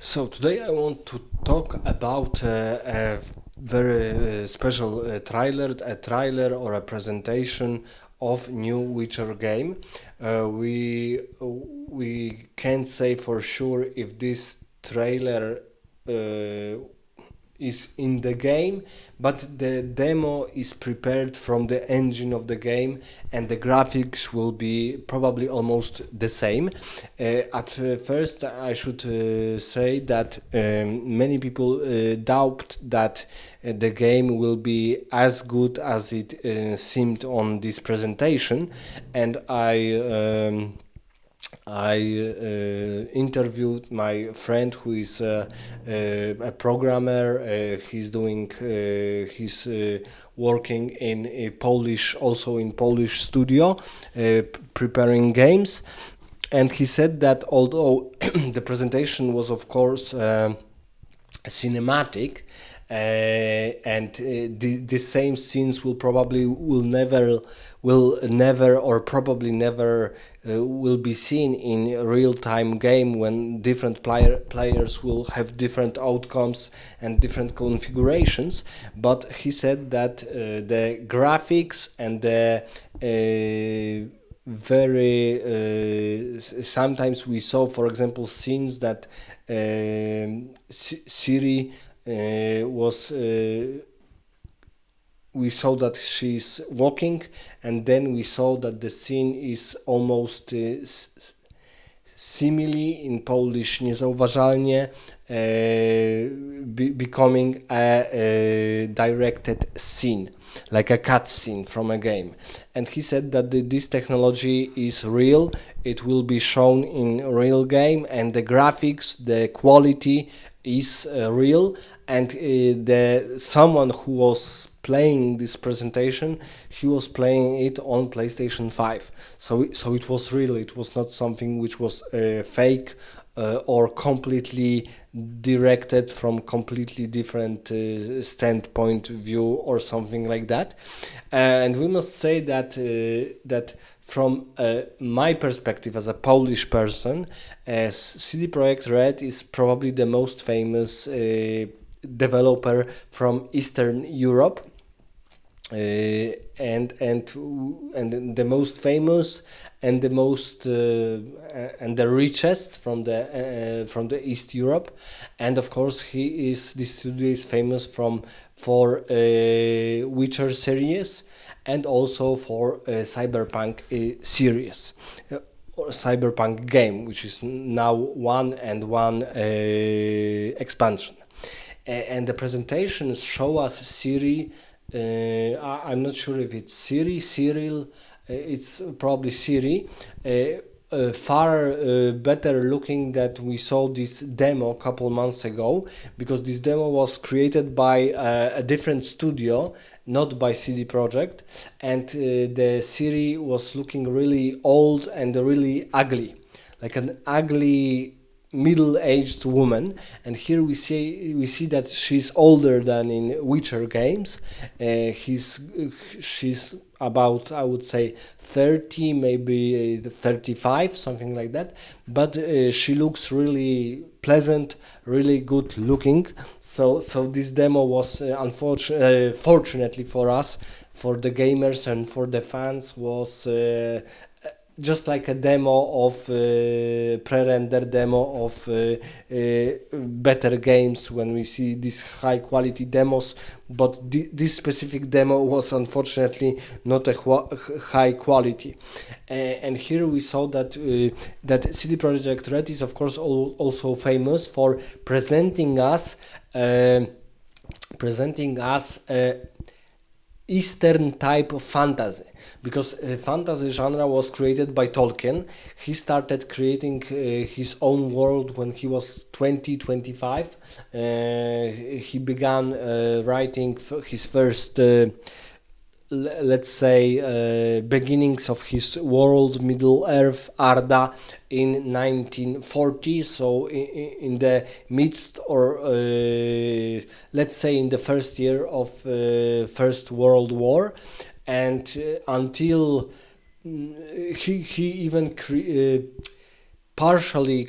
So today I want to talk about a very special trailer or a presentation of new Witcher game. We can't say for sure if this trailer uh, is in the game, but the demo is prepared from the engine of the game, and the graphics will be probably almost the same. At first, I should say that many people doubt that the game will be as good as it seemed on this presentation, and I interviewed my friend who is a programmer. He's doing he's working in a Polish, also in Polish studio, preparing games, and he said that although the presentation was of course cinematic, and the same scenes will never or probably never will be seen in real time game when different players will have different outcomes and different configurations. But he said that the graphics and the sometimes we saw, for example, scenes that Siri was we saw that she's walking, and then we saw that the scene is almost simile in Polish niezauważalnie, becoming a directed scene, like a cutscene from a game. And he said that this technology is real, it will be shown in real game, and the graphics, the quality is real. And the someone who was playing this presentation, he was playing it on PlayStation 5, so it was real, it was not something which was fake or completely directed from completely different standpoint view or something like that. And we must say that that from my perspective as a Polish person, CD Projekt Red is probably the most famous developer from Eastern Europe, and the most famous and the most and the richest from the East Europe. And of course this studio is famous for Witcher series, and also for Cyberpunk series, or Cyberpunk game, which is now one expansion. And the presentations show us Siri. I'm not sure if it's Siri, Cyril. It's probably Siri. Far better looking that we saw this demo a couple months ago, because this demo was created by a different studio, not by CD Projekt, and the Siri was looking really old and really ugly, like an ugly middle-aged woman. And here we see that she's older than in Witcher games. She's about, I would say, 30, maybe 35, something like that. But she looks really pleasant, really good looking. So this demo was fortunately for us, for the gamers and for the fans, was just like a demo of pre-render demo of better games when we see these high quality demos. But this specific demo was unfortunately not a high quality. And here we saw that that CD Projekt Red is of course also famous for presenting us Eastern type of fantasy, because fantasy genre was created by Tolkien. He started creating his own world when he was 20, 25. He began writing his first let's say beginnings of his world, Middle Earth, Arda, in 1940. So in the midst, or let's say in the first year of First World War, and until he even partially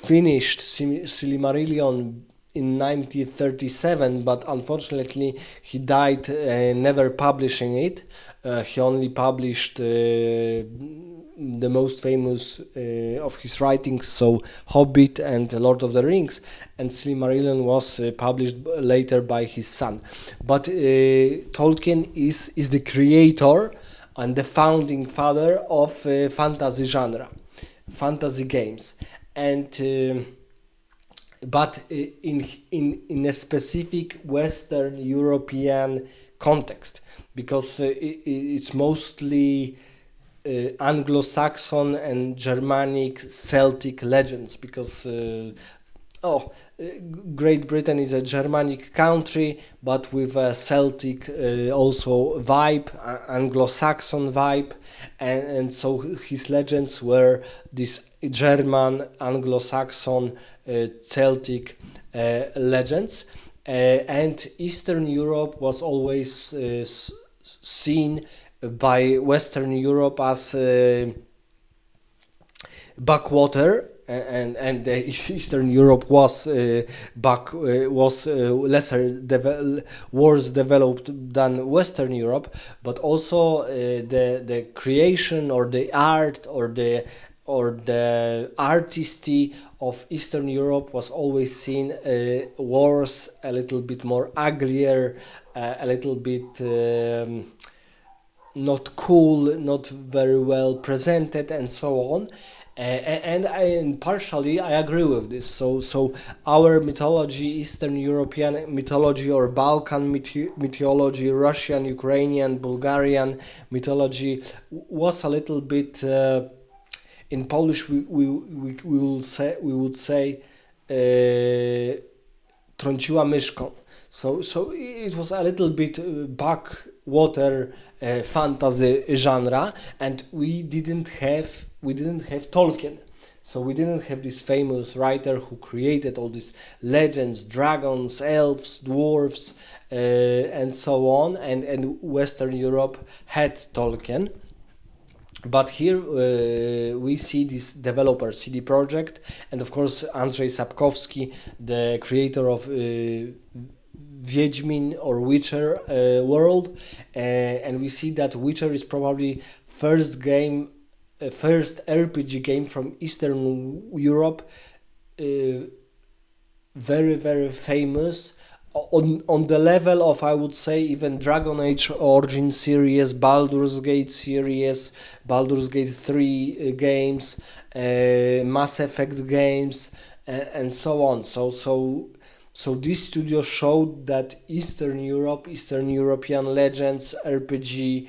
finished Silmarillion in 1937, but unfortunately he died never publishing it. He only published the most famous of his writings, so Hobbit and Lord of the Rings, and Silmarillion was published later by his son. But Tolkien is the creator and the founding father of fantasy genre, fantasy games, and but in a specific Western European context, because it's mostly Anglo-Saxon and Germanic Celtic legends, because Great Britain is a Germanic country, but with a Celtic also vibe, Anglo-Saxon vibe, and so his legends were this German, Anglo-Saxon, Celtic legends, and Eastern Europe was always seen by Western Europe as backwater, and Eastern Europe was worse developed than Western Europe, but also the creation or the art or the artistry of Eastern Europe was always seen worse, a little bit more uglier, a little bit not cool, not very well presented, and so on. And partially I agree with this. So our mythology, Eastern European mythology or Balkan mythology, Russian, Ukrainian, Bulgarian mythology was a little bit in Polish we would say trąciła myszką. So it was a little bit backwater fantasy genre, and we didn't have Tolkien. So we didn't have this famous writer who created all these legends, dragons, elves, dwarves, and so on. And Western Europe had Tolkien. But here we see this developer, CD Projekt, and of course Andrzej Sapkowski, the creator of Wiedźmin or Witcher world, and we see that Witcher is probably first RPG game from Eastern Europe, very, very famous, on the level of, I would say, even Dragon Age Origin series, Baldur's Gate series, Baldur's Gate 3 games, Mass Effect games, and so on. So this studio showed that Eastern European legends, RPG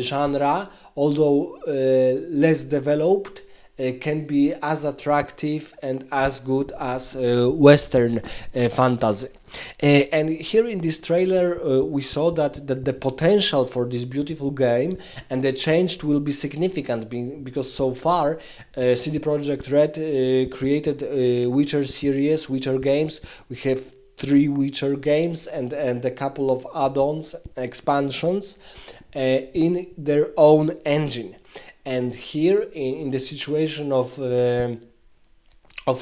genre, although less developed, can be as attractive and as good as Western fantasy. And here in this trailer we saw that the potential for this beautiful game and the change will be significant, because so far CD Projekt Red created Witcher series, Witcher games. We have 3 Witcher games and a couple of add-ons, expansions in their own engine. And here, in the situation of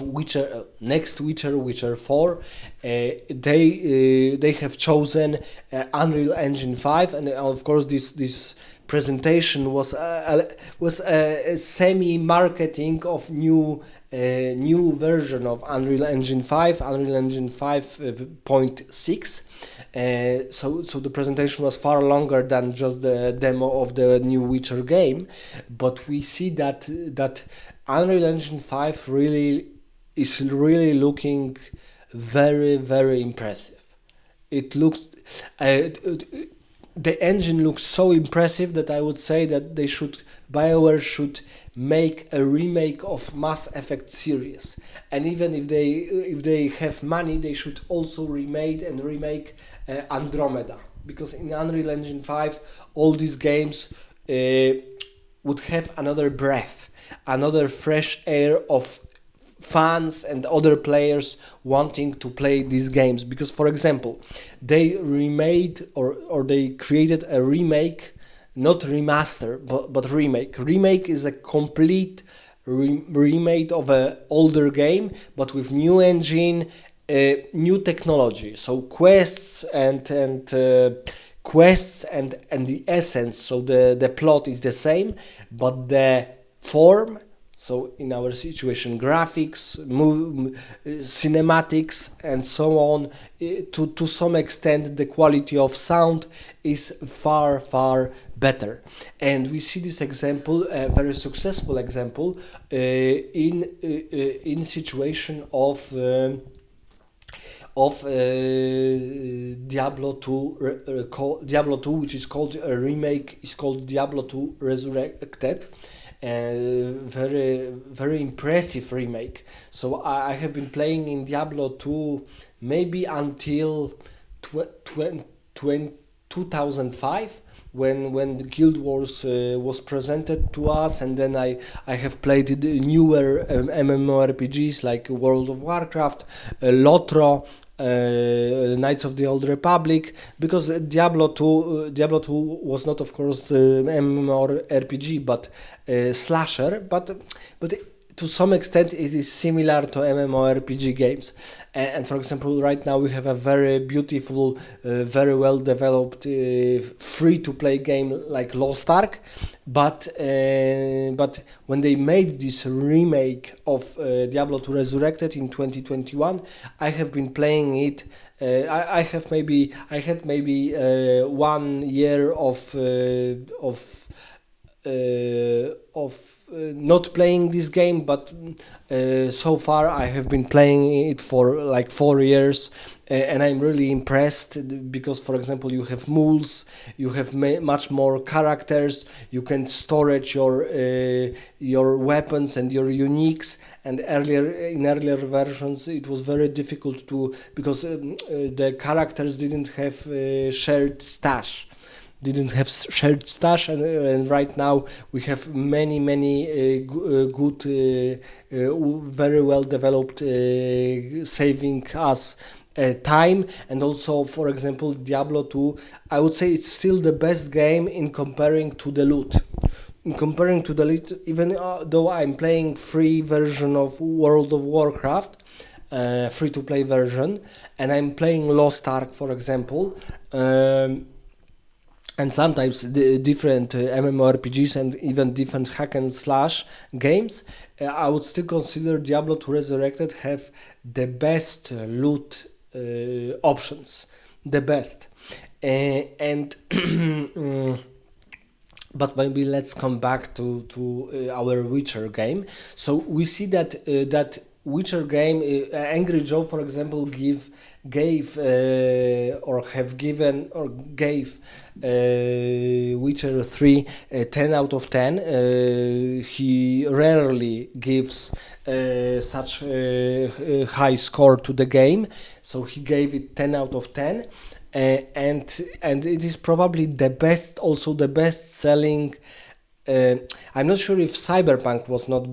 Witcher, next Witcher 4, they have chosen Unreal Engine 5, and of course this presentation was a semi-marketing of new version of Unreal Engine 5, Unreal Engine 5.6. So the presentation was far longer than just the demo of the new Witcher game, but we see that Unreal Engine 5 is really looking very, very impressive. It looks the engine looks so impressive that I would say that BioWare should make a remake of Mass Effect series, and even if they have money, they should also remake Andromeda, because in Unreal Engine 5 all these games would have another breath, another fresh air of fans and other players wanting to play these games. Because, for example, they remade or they created a remake, not remaster, but remake. Remake is a complete remade of a older game, but with new engine, new technology. So quests and the essence. So the plot is the same, but the form. So in our situation, graphics, cinematics, and so on. To some extent, the quality of sound is far better, and we see this example, a very successful example, in situation of Diablo 2, Diablo 2, which is called a remake, is called Diablo 2 Resurrected. Very impressive remake. So I have been playing in Diablo 2 maybe until 2005, when the Guild Wars was presented to us, and then I have played the newer MMORPGs like World of Warcraft, LOTRO, Knights of the Old Republic, because Diablo 2 was not, of course, MMORPG, but slasher, but to some extent it is similar to MMORPG games. And for example, right now we have a very beautiful, very well developed free-to-play game like Lost Ark, but when they made this remake of Diablo 2 Resurrected in 2021, I have been playing it. I had maybe 1 year of not playing this game, but so far I have been playing it for like 4 years, and I'm really impressed because, for example, you have mules, you have much more characters, you can storage your weapons and your uniques. And in earlier versions it was very difficult because the characters didn't have shared stash. And right now we have many good, very well developed, saving us time. And also, for example, Diablo 2, I would say it's still the best game in comparing to the loot. Even though I'm playing free version of World of Warcraft, free-to-play version, and I'm playing Lost Ark, for example, and sometimes the different MMORPGs and even different hack and slash games, I would still consider Diablo 2 Resurrected have the best loot options, the best. And but maybe let's come back to our Witcher game. So we see that Witcher game, Angry Joe, for example, gave Witcher 3 10 out of 10. He rarely gives such a high score to the game, so he gave it 10 out of 10. And it is probably the best selling. I'm not sure if Cyberpunk was not,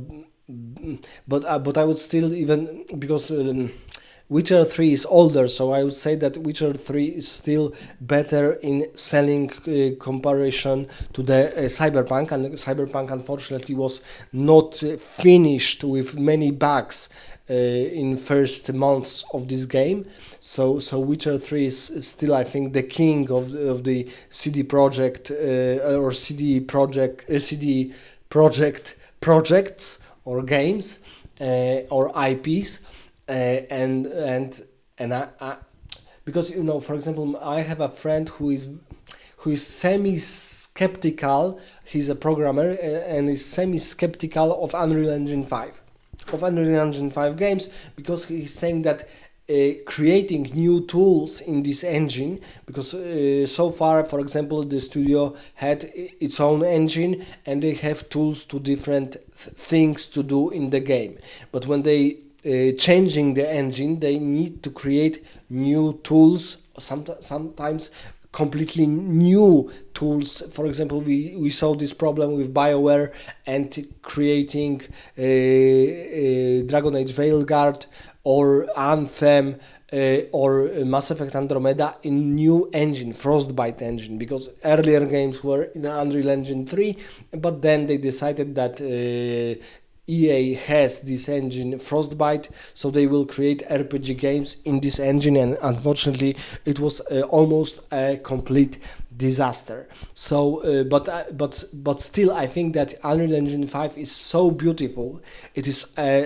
but I would still, even because Witcher 3 is older, so I would say that Witcher 3 is still better in selling comparison to the Cyberpunk, and Cyberpunk unfortunately was not finished with many bugs in first months of this game. So Witcher 3 is still, I think, the king of the CD Projekt or CD Projekt projects or games or IPs, and I because, for example, I have a friend who is semi-skeptical. He's a programmer and is semi-skeptical of Unreal Engine 5 games, because he's saying that creating new tools in this engine, because so far, for example, the studio had its own engine and they have tools to different things to do in the game, but when they changing the engine, they need to create new tools, sometimes completely new tools. For example, we saw this problem with BioWare and creating Dragon Age Veilguard or Anthem or Mass Effect Andromeda in new engine, Frostbite engine, because earlier games were in Unreal Engine 3, but then they decided that EA has this engine Frostbite, so they will create RPG games in this engine, and unfortunately it was almost a complete disaster. So but still I think that Unreal Engine 5 is so beautiful. It is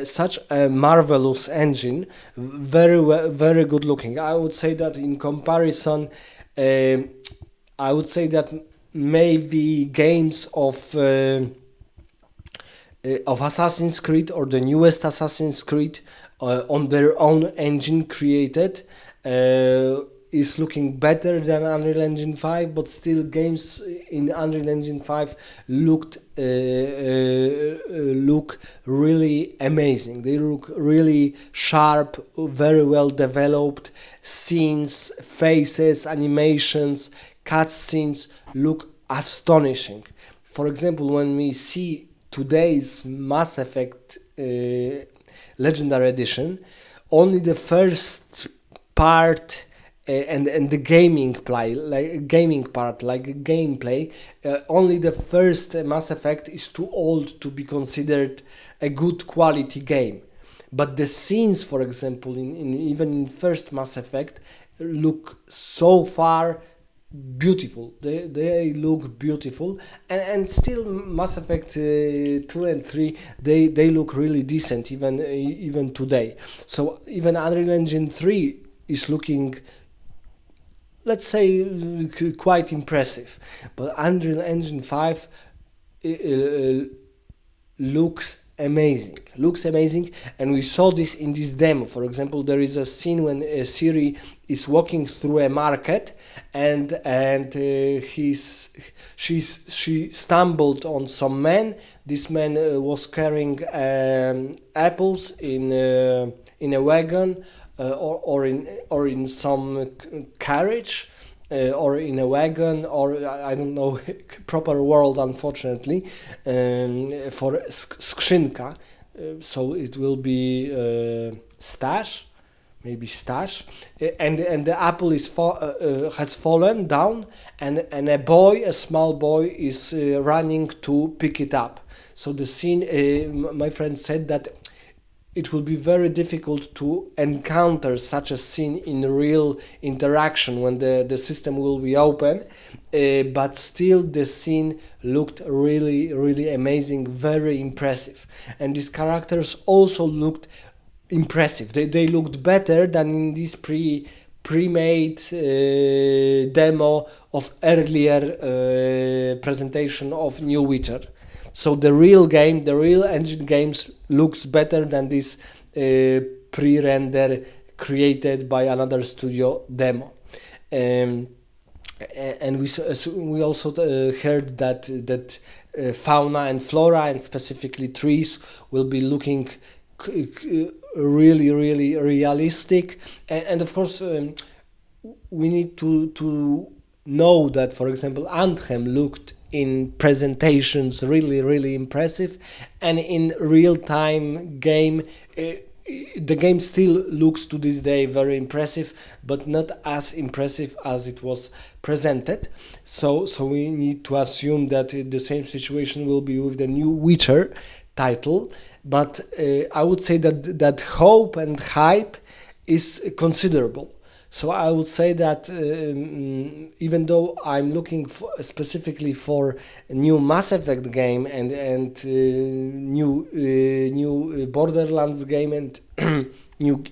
such a marvelous engine, very good looking. I would say that in comparison, I would say that maybe games of Assassin's Creed or the newest Assassin's Creed on their own engine created is looking better than Unreal Engine 5, but still games in Unreal Engine 5 look really amazing. They look really sharp, very well developed. Scenes, faces, animations, cutscenes look astonishing. For example, when we see today's Mass Effect Legendary Edition, only the first part and the gaming play, like gaming part, like gameplay, only the first Mass Effect is too old to be considered a good quality game. But the scenes, for example, in even in first Mass Effect, look so far beautiful. They look beautiful, and still Mass Effect 2 and 3, they look really decent even today. So even Unreal Engine 3 is looking, let's say, quite impressive, but Unreal Engine 5 looks amazing, and we saw this in this demo. For example, there is a scene when Ciri is walking through a market, and she stumbled on some man. This man was carrying apples in a wagon, or in some carriage, or in a wagon, or I don't know proper word, unfortunately, for skrzynka. So it will be stash, maybe stash, and the apple has fallen down, and a small boy is running to pick it up. So the scene, my friend said that it will be very difficult to encounter such a scene in real interaction when the system will be open, but still the scene looked really amazing, very impressive, and these characters also looked impressive. They looked better than in this pre-made demo of earlier presentation of New Witcher. So the real game, the real engine games looks better than this pre-render created by another studio demo. And we also heard that fauna and flora, and specifically trees, will be looking really realistic. And of course, we need to know that, for example, Anthem looked in presentations really impressive, and in real-time game the game still looks to this day very impressive, but not as impressive as it was presented. So we need to assume that the same situation will be with the new Witcher title, but I would say that hope and hype is considerable. So I would say that even though I'm looking specifically for a new Mass Effect game and new Borderlands game and new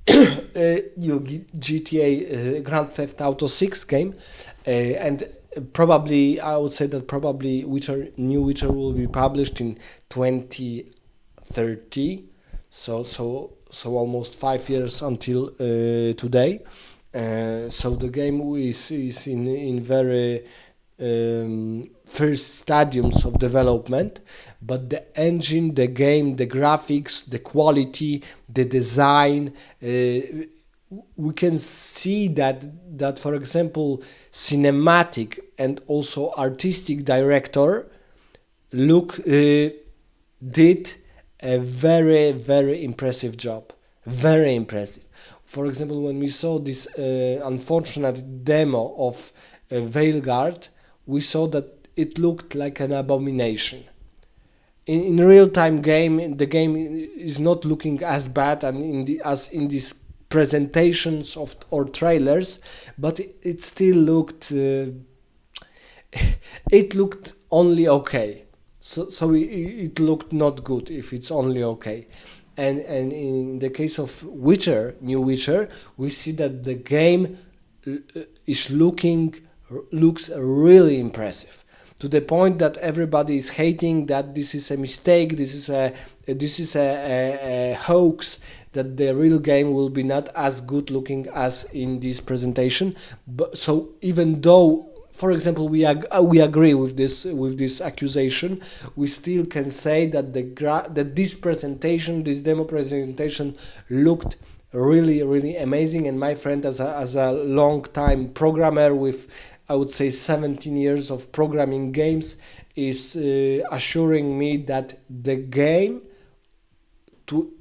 new GTA Grand Theft Auto 6 game, and probably I would say that probably new Witcher will be published in 2030. So almost 5 years until today. So the game is in very first stadiums of development, but the engine, the game, the graphics, the quality, the design, we can see that for example, cinematic and also artistic director did a very impressive job. Very impressive. For example, when we saw this unfortunate demo of Veilguard, we saw that it looked like an abomination. in real time game, the game is not looking as bad and as in these presentations of or trailers, but it still looked it looked only okay. So it looked not good if it's only okay. And in the case of Witcher, new Witcher, we see that the game is looks really impressive, to the point that everybody is hating that this is a mistake, this is a hoax, that the real game will be not as good looking as in this presentation. But so even though, for example, we agree with this accusation, we still can say that that this presentation, this demo presentation, looked really amazing. And my friend, as a long time programmer with, I would say, 17 years of programming games, is assuring me that the game,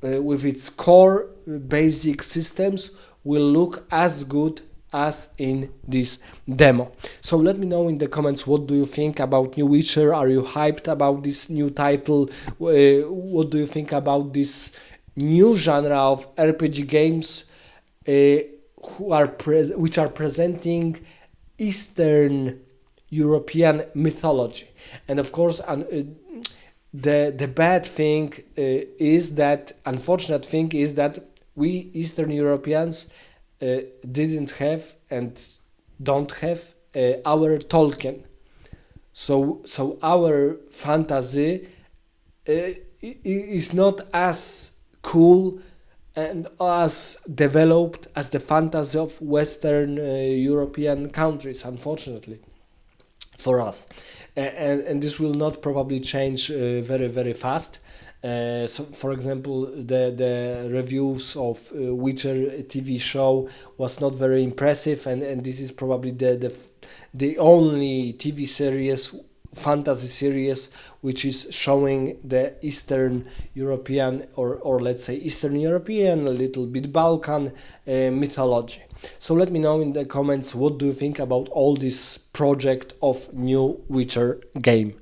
with its core basic systems, will look as good as in this demo. So let me know in the comments, what do you think about New Witcher? Are you hyped about this new title? What do you think about this new genre of RPG games which are presenting Eastern European mythology? And of course, the bad thing is that, unfortunate thing is that we Eastern Europeans didn't have and don't have our Tolkien. So our fantasy is not as cool and as developed as the fantasy of Western European countries, unfortunately, for us. And this will not probably change very fast. So, for example, the reviews of Witcher TV show was not very impressive, and this is probably the only TV series, fantasy series, which is showing the Eastern European, or let's say Eastern European, a little bit Balkan mythology. So let me know in the comments, what do you think about all this project of new Witcher game.